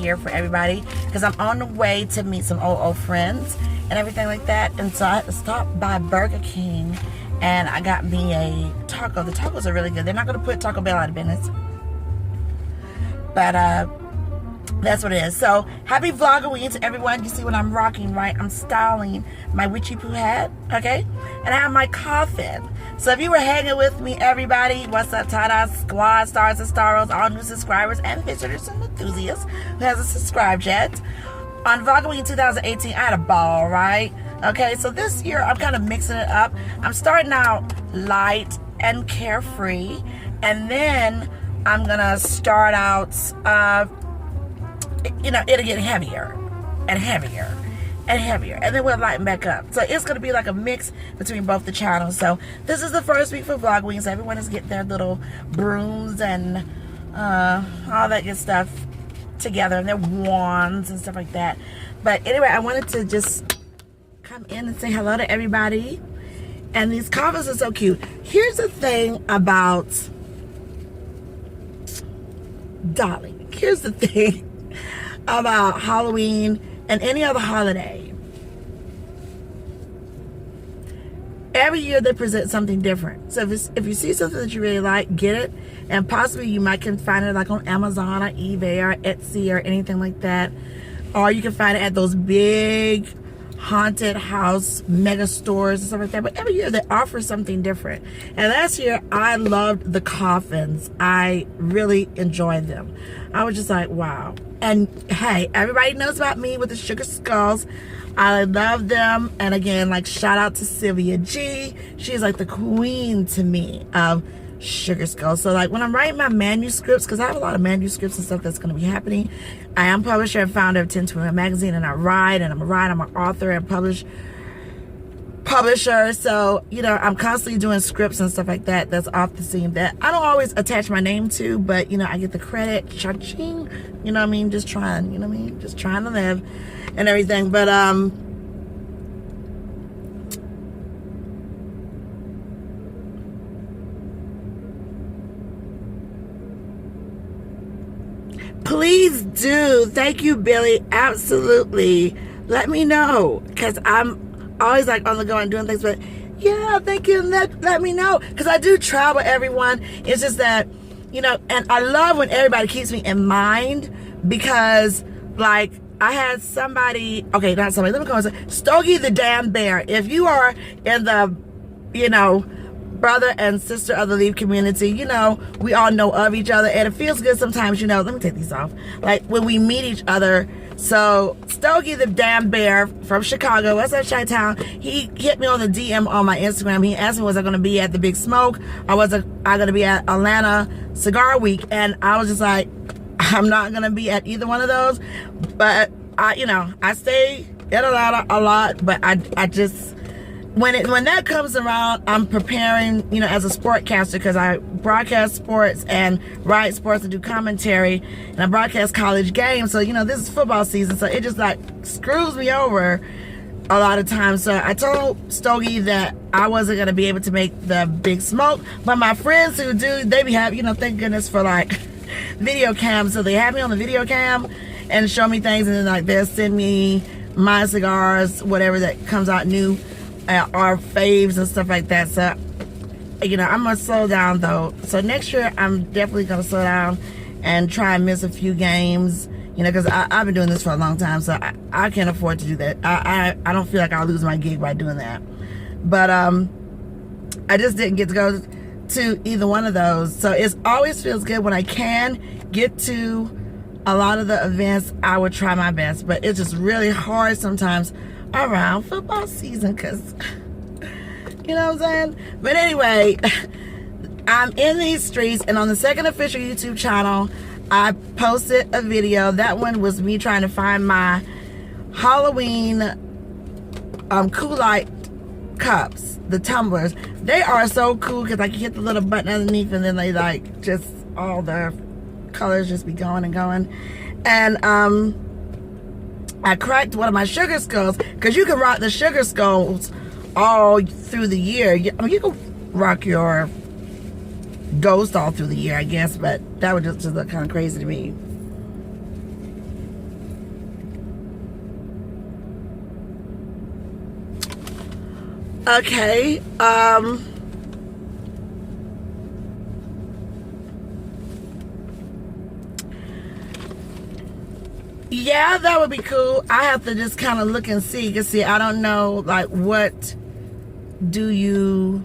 here for everybody because I'm on the way to meet some old friends and everything like that. And so I had to stop by Burger King and I got me a taco. The tacos are really good. They're not going to put Taco Bell out of business, but that's what it is. So happy Vlogoween to everyone. You see what I'm rocking, right? I'm styling my witchy poo hat, okay? And I have my coffin. So if you were hanging with me, everybody, what's up, Tahdah Squadd, stars and stars, all new subscribers and visitors and enthusiasts who hasn't subscribed yet. On Vlogoween 2018, I had a ball, right? Okay, so this year I'm kind of mixing it up. I'm starting out light and carefree, and then I'm gonna start out, you know, it'll get heavier and heavier and heavier, and then we'll lighten back up. So it's gonna be like a mix between both the channels. So this is the first week for Vlogoween, so everyone is getting their little brooms and all that good stuff together, and their wands and stuff like that. But anyway, I wanted to just come in and say hello to everybody. And these coffins are so cute. Here's the thing about Dolly. Here's the thing about Halloween and any other holiday. Every year they present something different. So if you see something that you really like, get it. And possibly you might can find it like on Amazon or eBay or Etsy or anything like that. Or you can find it at those big haunted house mega stores and stuff like that. But every year they offer something different. And last year I loved the coffins. I really enjoyed them. I was just like, wow. And hey, everybody knows about me with the SugarSkulls. I love them. And again, like, shout out to Sylvia G. She's like the queen to me of SugarSkull. So like when I'm writing my manuscripts, because I have a lot of manuscripts and stuff that's going to be happening. I am publisher and founder of 1021 Magazine, and I write, and I'm an author and publisher. So, you know, I'm constantly doing scripts and stuff like that that's off the scene that I don't always attach my name to, but, you know, I get the credit, cha-ching, you know what I mean? Just trying, you know what I mean? Just trying to live and everything. But, please do. Thank you, Billy. Absolutely. Let me know, because I'm always like on the go and doing things. But yeah, thank you. Let me know, because I do travel, everyone. It's just that, you know, and I love when everybody keeps me in mind, because like I had somebody, okay, not somebody, let me go and say, Stogie the damn bear. If you are in the, you know, brother and sister of the Leaf community, you know, we all know of each other, and it feels good sometimes, you know. Let me take these off. Like when we meet each other. So Stogie the damn bear from Chicago, what's up, Chi-Town? He hit me on the DM on my Instagram. He asked me, was I going to be at the Big Smoke, or was I going to be at Atlanta Cigar Week? And I was just like, I'm not going to be at either one of those. But I, you know, I stay in Atlanta a lot, but I just, when that comes around, I'm preparing, you know, as a sportcaster, because I broadcast sports and write sports and do commentary, and I broadcast college games. So, you know, this is football season, so it just like screws me over a lot of times. So I told Stogie that I wasn't going to be able to make the Big Smoke, but my friends who do, they be having, you know, thank goodness for like video cam. So they have me on the video cam and show me things, and then like they'll send me my cigars, whatever that comes out new, our faves and stuff like that. So, you know, I'm gonna slow down though. So next year I'm definitely gonna slow down and try and miss a few games, you know, because I've been doing this for a long time, so I can't afford to do that. I don't feel like I'll lose my gig by doing that. But I just didn't get to go to either one of those. So it always feels good when I can get to a lot of the events. I would try my best, but it's just really hard sometimes around football season, because you know what I'm saying. But anyway, I'm in these streets, and on the second official YouTube channel I posted a video. That one was me trying to find my Halloween Kool-Aid cups, the tumblers. They are so cool, because I can hit the little button underneath, and then they like just all the colors just be going and going. And I cracked one of my SugarSkulls, because you can rock the SugarSkulls all through the year. I mean, you can rock your Ghost all through the year, I guess, but that would just look kind of crazy to me. Okay. Yeah, that would be cool. I have to just kind of look and see. Because, see, I don't know, like, what do you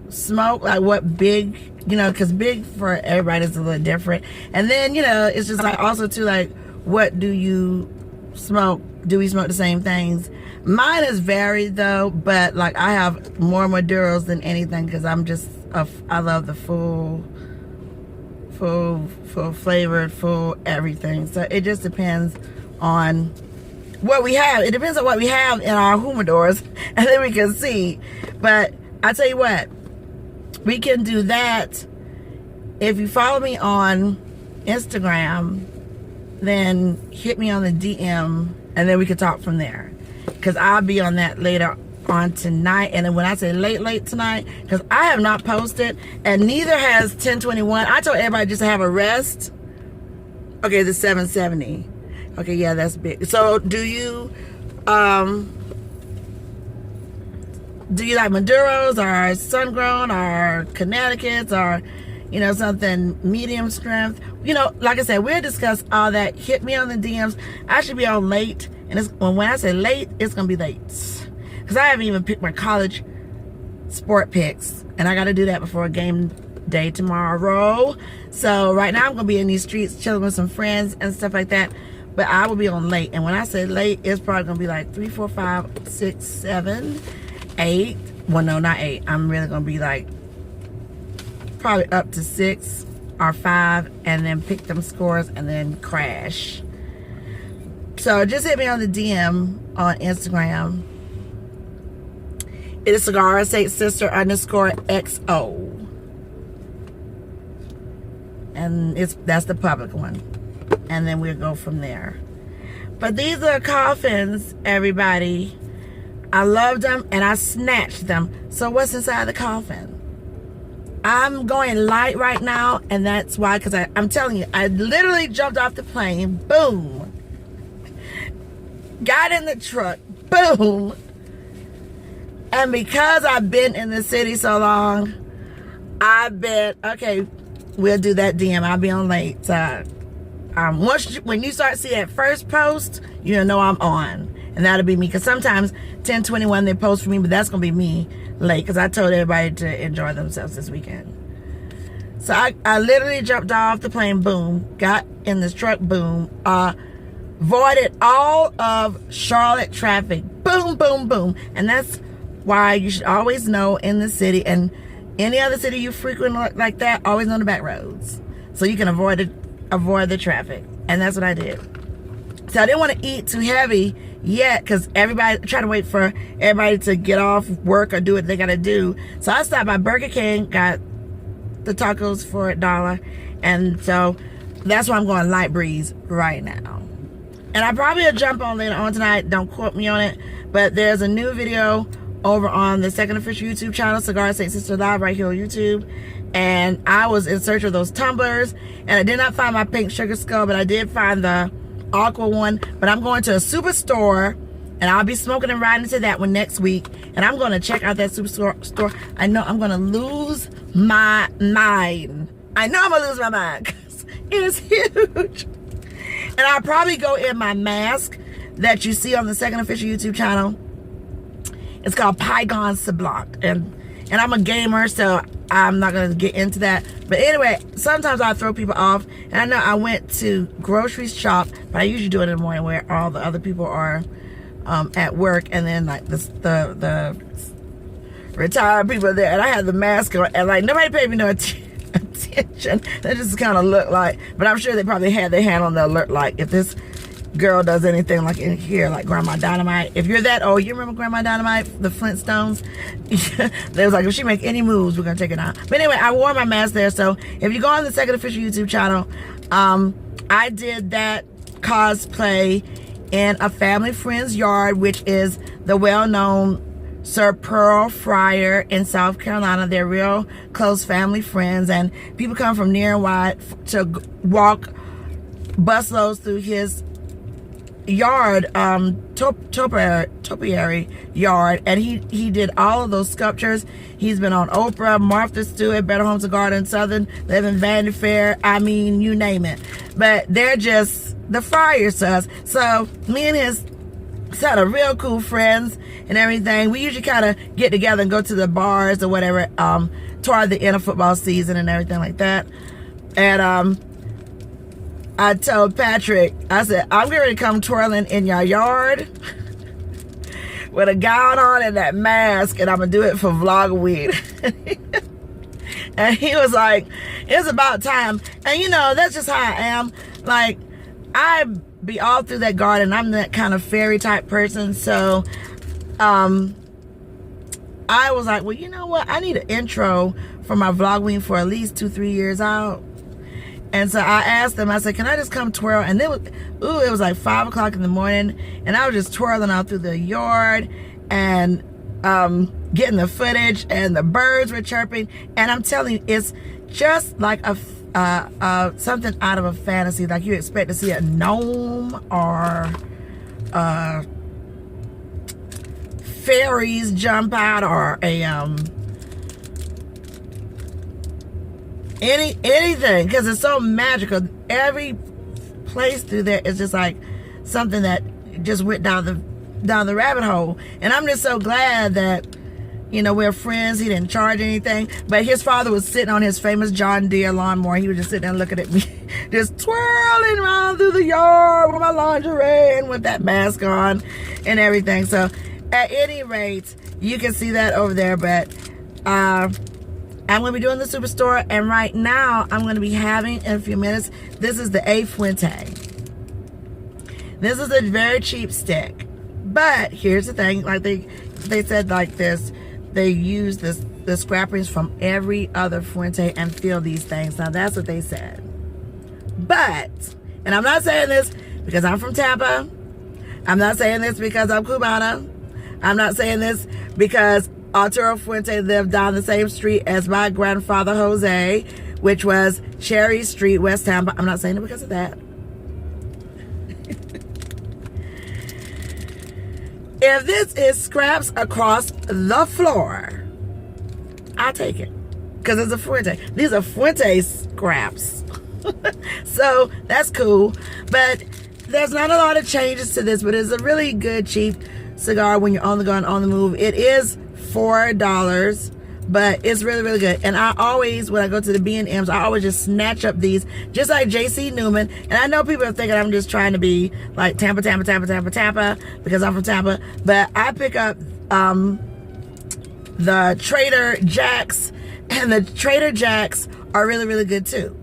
smoke? Like, what big, you know, because big for everybody is a little different. And then, you know, it's just like, also, too, like, what do you smoke? Do we smoke the same things? Mine is varied, though, but, like, I have more Maduros than anything because I'm just, I love the full flavored, full everything. So it just depends on what we have. It depends on what we have in our humidors, and then we can see. But I tell you what, we can do that. If you follow me on Instagram, then hit me on the DM, and then we can talk from there. Because I'll be on that later on tonight. And then when I say late tonight, because I have not posted, and neither has 1021. I told everybody just to have a rest. Okay, the 770. Okay, yeah, that's big. So do you like Maduros or sun-grown or Connecticut's or, you know, something medium strength? You know, like I said, we'll discuss all that. Hit me on the DMs. I should be on late, and it's, when I say late, it's gonna be late. Because I haven't even picked my college sport picks. And I got to do that before game day tomorrow. So right now I'm going to be in these streets chilling with some friends and stuff like that. But I will be on late. And when I say late, it's probably going to be like 3, 4, 5, 6, 7, 8. Well, no, not 8. I'm really going to be like probably up to 6 or 5. And then pick them scores and then crash. So just hit me on the DM on Instagram. It is CigaraStCistar _XO. And that's the public one. And then we'll go from there. But these are coffins, everybody. I loved them and I snatched them. So what's inside the coffin? I'm going light right now, and that's why, because I'm telling you, I literally jumped off the plane, boom. Got in the truck, boom. And because I've been in the city so long, I've been, okay, we'll do that DM. I'll be on late. When you start seeing that first post, you'll know I'm on. And that'll be me. Because sometimes 1021 they post for me, but that's going to be me late. Because I told everybody to enjoy themselves this weekend. So I literally jumped off the plane, boom. Got in this truck, boom. Voided all of Charlotte traffic. Boom, boom, boom. And that's why you should always know in the city and any other city you frequent like that, always know the back roads. So you can avoid the traffic. And that's what I did. So I didn't want to eat too heavy yet because everybody trying to wait for everybody to get off work or do what they got to do. So I stopped by Burger King, got the tacos for $1. And so that's why I'm going light breeze right now. And I probably will jump on later on tonight. Don't quote me on it. But there's a new video over on the second official YouTube channel, CigarStCistar Live, right here on YouTube. And I was in search of those tumblers. And I did not find my pink SugarSkull, but I did find the aqua one. But I'm going to a superstore, and I'll be smoking and riding to that one next week. And I'm going to check out that superstore. I know I'm going to lose my mind. I know I'm going to lose my mind because it is huge. And I'll probably go in my mask that you see on the second official YouTube channel. It's called Pygon Sablock. And I'm a gamer, so I'm not going to get into that. But anyway, sometimes I throw people off. And I know I went to grocery shop, but I usually do it in the morning where all the other people are at work. And then like the retired people there. And I had the mask on. And like nobody paid me no attention. That just kind of looked like. But I'm sure they probably had their hand on the alert. Like if this girl does anything like in here, like Grandma Dynamite. If you're that old, you remember Grandma Dynamite, the Flintstones? They was like, if she make any moves, we're gonna take it out. But anyway, I wore my mask there. So if you go on the second official YouTube channel, I did that cosplay in a family friend's yard, which is the well-known Sir Pearl Fryer in South Carolina. They're real close family friends, and people come from near and wide to walk busloads through his yard, topiary yard, and he did all of those sculptures. He's been on Oprah, Martha Stewart, Better Homes and Gardens, Southern Living, Vanity Fair, I mean, you name it. But they're just the friars to us. So me and his son are real cool friends and everything. We usually kind of get together and go to the bars or whatever toward the end of football season and everything like that. And I told Patrick, I said, I'm going to come twirling in your yard with a gown on and that mask, and I'm going to do it for Vlogoween. And he was like, it's about time. And you know, that's just how I am. Like, I be all through that garden. I'm that kind of fairy type person. So, I was like, well, you know what? I need an intro for my Vlogoween for at least 2-3 years out. And so I asked them, I said, can I just come twirl? And it was like 5 o'clock in the morning, and I was just twirling out through the yard and getting the footage, and the birds were chirping. And I'm telling you, it's just like something out of a fantasy. Like you expect to see a gnome or fairies jump out, or a anything, because it's so magical. Every place through there is just like something that just went down the rabbit hole. And I'm just so glad that, you know, we're friends. He didn't charge anything, but his father was sitting on his famous John Deere lawnmower. He was just sitting there looking at me, just twirling around through the yard with my lingerie and with that mask on and everything. So at any rate, you can see that over there. But I'm going to be doing the Superstore, and right now I'm going to be having, in a few minutes, this is the A Fuente. This is a very cheap stick, but here's the thing, like they said, like this, they use the scrappings from every other Fuente and fill these things. Now that's what they said. But, and I'm not saying this because I'm from Tampa, I'm not saying this because I'm Cubana, I'm not saying this because Arturo Fuente lived down the same street as my grandfather Jose, which was Cherry Street, West Tampa. I'm not saying it because of that. If this is scraps across the floor, I'll take it, because it's a Fuente. These are Fuente scraps. So that's cool. But there's not a lot of changes to this, but it's a really good cheap cigar when you're on the go and on the move. It is $4, but it's really, really good. And I always, when I go to the B&Ms, I always just snatch up these, just like JC Newman. And I know people are thinking I'm just trying to be like Tampa, because I'm from Tampa. But I pick up the Trader Jacks, and the Trader Jacks are really, really good too,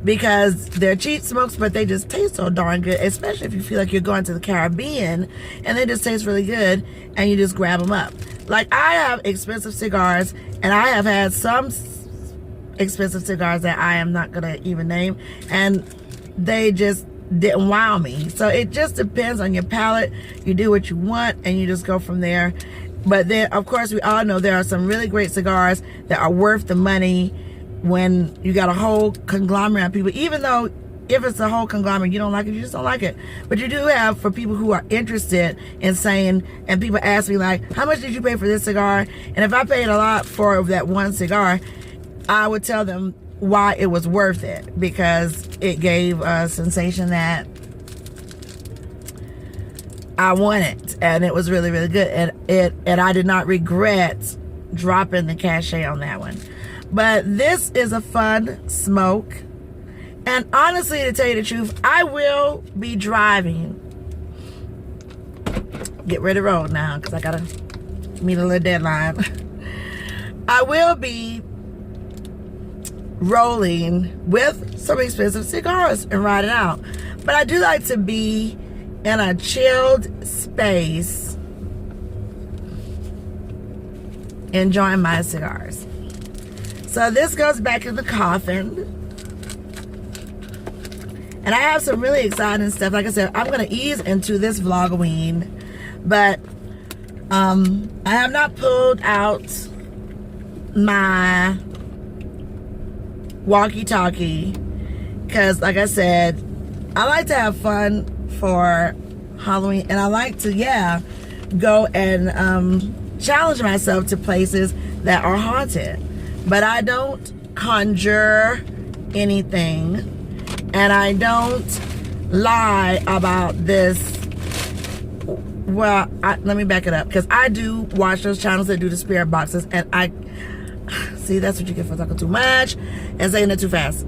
because they're cheap smokes, but they just taste so darn good, especially if you feel like you're going to the Caribbean, and they just taste really good, and you just grab them up. Like, I have expensive cigars, and I have had some expensive cigars that I am not going to even name, and they just didn't wow me. So it just depends on your palate. You do what you want, and you just go from there. But then, of course, we all know there are some really great cigars that are worth the money when you got a whole conglomerate of people. Even though if it's a whole conglomerate, you don't like it, you just don't like it. But you do have, for people who are interested in saying, and people ask me like, how much did you pay for this cigar? And if I paid a lot for that one cigar, I would tell them why it was worth it, because it gave a sensation that I wanted, and it was really, really good. And I did not regret dropping the cachet on that one. But this is a fun smoke. And honestly, to tell you the truth, I will be driving. Get ready to roll now, because I got to meet a little deadline. I will be rolling with some expensive cigars and riding out. But I do like to be in a chilled space, enjoying my cigars. So this goes back in the coffin. And I have some really exciting stuff. Like I said, I'm going to ease into this Vlogoween. But I have not pulled out my walkie-talkie, because like I said, I like to have fun for Halloween, and I like to, yeah, go and challenge myself to places that are haunted. But I don't conjure anything, and I don't lie about this. Well, let me back it up, because I do watch those channels that do the spirit boxes, and I see, that's what you get for talking too much and saying it too fast.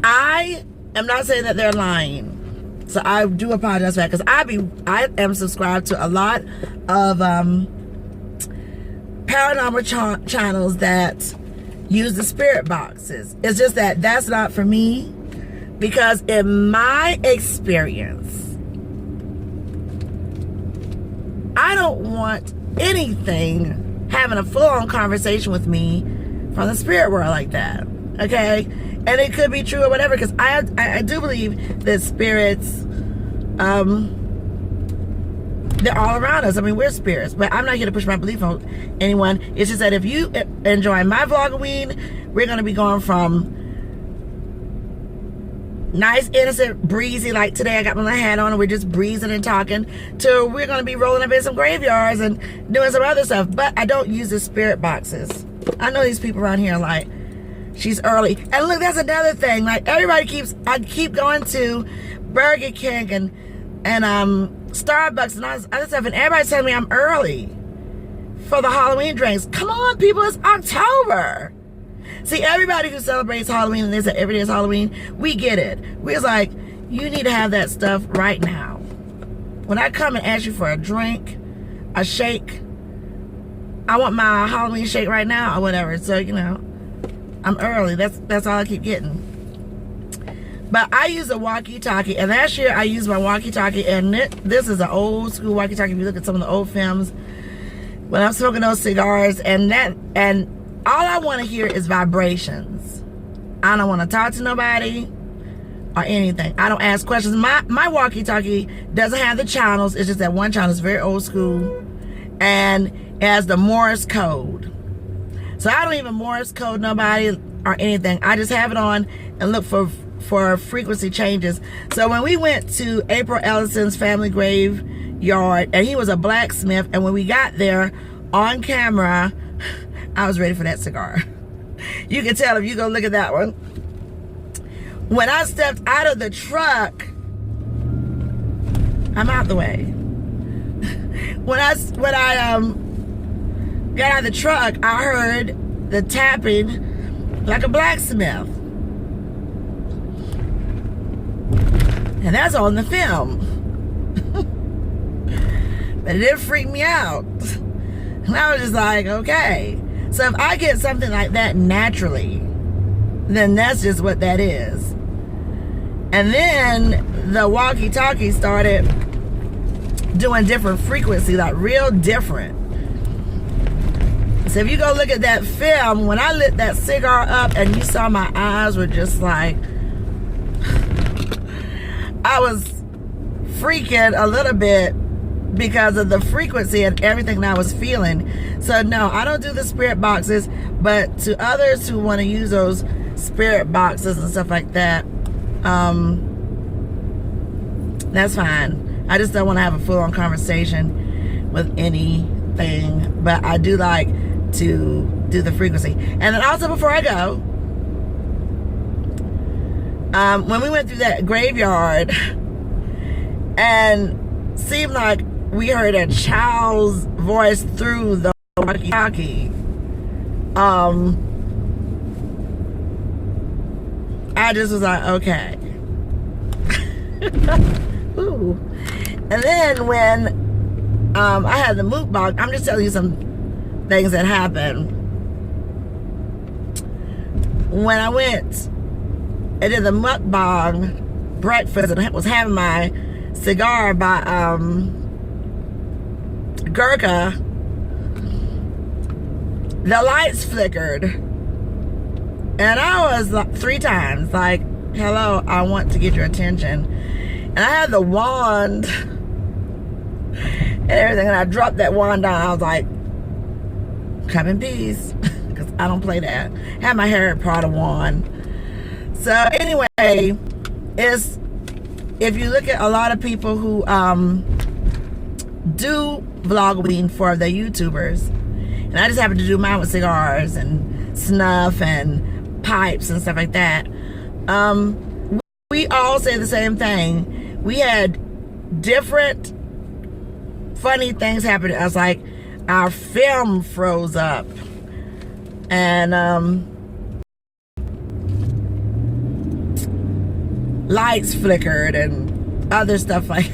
I am not saying that they're lying, so I do apologize for that, because I am subscribed to a lot of paranormal channels that use the spirit boxes. It's just that that's not for me, because in my experience, I don't want anything having a full-on conversation with me from the spirit world like that, okay? And it could be true or whatever, because I do believe that spirits, they're all around us. I mean, we're spirits, but I'm not here to push my belief on anyone. It's just that if you enjoy my Vlogoween, we're going to be going from nice, innocent, breezy, like today I got my hat on and we're just breezing and talking, to we're going to be rolling up in some graveyards and doing some other stuff. But I don't use the spirit boxes. I know these people around here are like, she's early. And look, that's another thing. Like, everybody I keep going to Burger King and Starbucks and all this other stuff, and everybody's telling me I'm early for the Halloween drinks. Come on, people, it's October. See, everybody who celebrates Halloween and they say every day is Halloween, we get it. We're like, you need to have that stuff right now. When I come and ask you for a drink, a shake, I want my Halloween shake right now or whatever. So, you know, I'm early. That's all I keep getting. But I use a walkie-talkie, and last year I used my walkie-talkie, and this is an old school walkie-talkie. If you look at some of the old films, when I'm smoking those cigars, and all I want to hear is vibrations. I don't want to talk to nobody or anything. I don't ask questions. My walkie-talkie doesn't have the channels. It's just that one channel is very old school, and it has the Morse code. So I don't even Morse code nobody or anything. I just have it on and look for frequency changes. So when we went to April Ellison's family graveyard, and he was a blacksmith, and when we got there on camera, I was ready for that cigar. You can tell if you go look at that one. When I stepped out of the truck, I'm out the way. When I got out of the truck, I heard the tapping like a blacksmith. And that's on the film. But it didn't freak me out. And I was just like, okay. So if I get something like that naturally, then that's just what that is. And then the walkie-talkie started doing different frequency, like real different. So if you go look at that film, when I lit that cigar up and you saw my eyes were just like, I was freaking a little bit because of the frequency and everything that I was feeling. So no, I don't do the spirit boxes, but to others who want to use those spirit boxes and stuff like that, that's fine. I just don't want to have a full-on conversation with anything, but I do like to do the frequency. And then also, before I go, when we went through that graveyard and seemed like we heard a child's voice through the walkie-talkie, I just was like, okay. Ooh. And then when I had the Mukbang, I'm just telling you some things that happened. When I went and did the Mukbang breakfast and was having my cigar by Gurkha, the lights flickered. And I was like 3 times like, hello, I want to get your attention. And I had the wand and everything, and I dropped that wand down. I was like, come in peace, because I don't play that. Had my Harry Potter wand. So anyway, it's if you look at a lot of people who do Vlogoween for the YouTubers, and I just happen to do mine with cigars and snuff and pipes and stuff like that, we all say the same thing. We had different funny things happen to us, like our film froze up, and lights flickered and other stuff like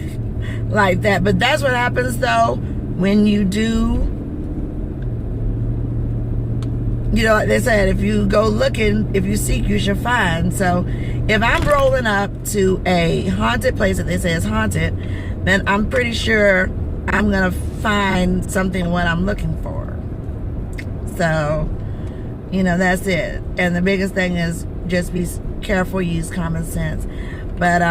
that. But that's what happens though when you do, you know, like they said, if you go looking, if you seek, you shall find. So if I'm rolling up to a haunted place that they say is haunted, then I'm pretty sure I'm gonna find something what I'm looking for. So, you know, that's it. And the biggest thing is just be careful, use common sense. But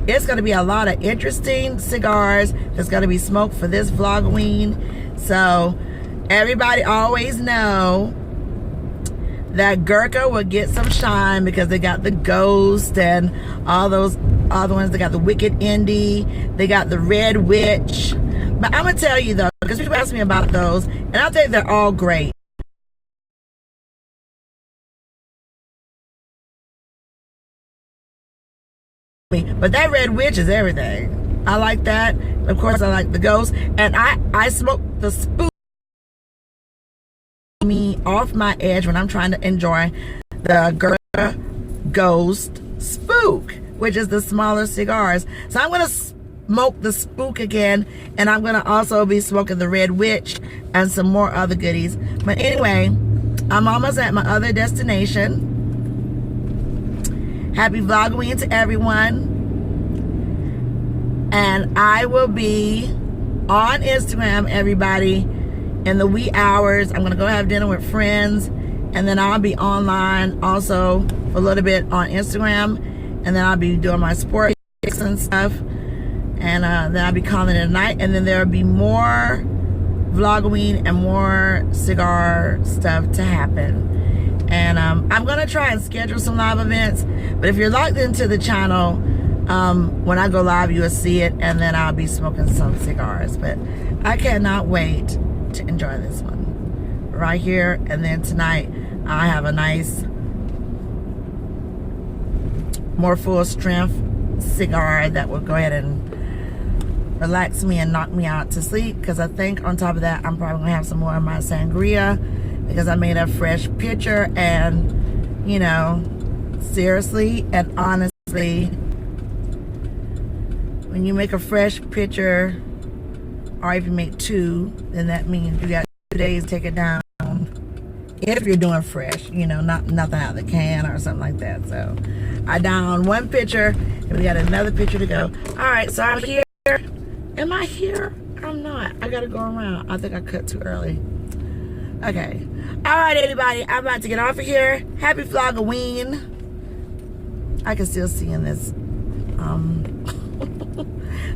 it's going to be a lot of interesting cigars that's going to be smoked for this Vlogoween. So everybody always know that Gurkha will get some shine because they got the Ghost and all those other ones. They got the Wicked Indie, they got the Red Witch. But I'm going to tell you though, because people ask me about those, and I think they're all great. But that Red Witch is everything. I like that. Of course, I like the Ghost. And I smoke the spook me off my edge when I'm trying to enjoy the Gurkha Ghost Spook, which is the smaller cigars. So I'm going to smoke the Spook again, and I'm going to also be smoking the Red Witch and some more other goodies. But anyway, I'm almost at my other destination. Happy Vlogoween to everyone. And I will be on Instagram, everybody, in the wee hours. I'm going to go have dinner with friends. And then I'll be online also for a little bit on Instagram. And then I'll be doing my sport and stuff. And then I'll be calling it a night. And then there will be more Vlogoween and more cigar stuff to happen. And I'm going to try and schedule some live events. But if you're logged into the channel, when I go live, you'll see it. And then I'll be smoking some cigars. But I cannot wait to enjoy this one right here. And then tonight, I have a nice, more full strength cigar that will go ahead and relax me and knock me out to sleep. Because I think on top of that, I'm probably going to have some more of my sangria. Because I made a fresh picture, and you know, seriously and honestly, when you make a fresh picture, or if you make two, then that means you got 2 days to take it down. If you're doing fresh, you know, not nothing out of the can or something like that. So I down one picture, and we got another picture to go. All right, so I'm here. Am I here? I'm not. I gotta go around. I think I cut too early. Okay. All right, everybody. I'm about to get off of here. Happy Vlogoween. I can still see in this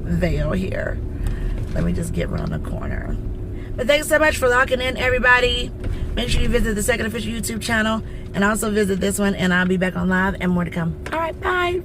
veil here. Let me just get around the corner. But thanks so much for locking in, everybody. Make sure you visit the second official YouTube channel and also visit this one, and I'll be back on live and more to come. All right, bye.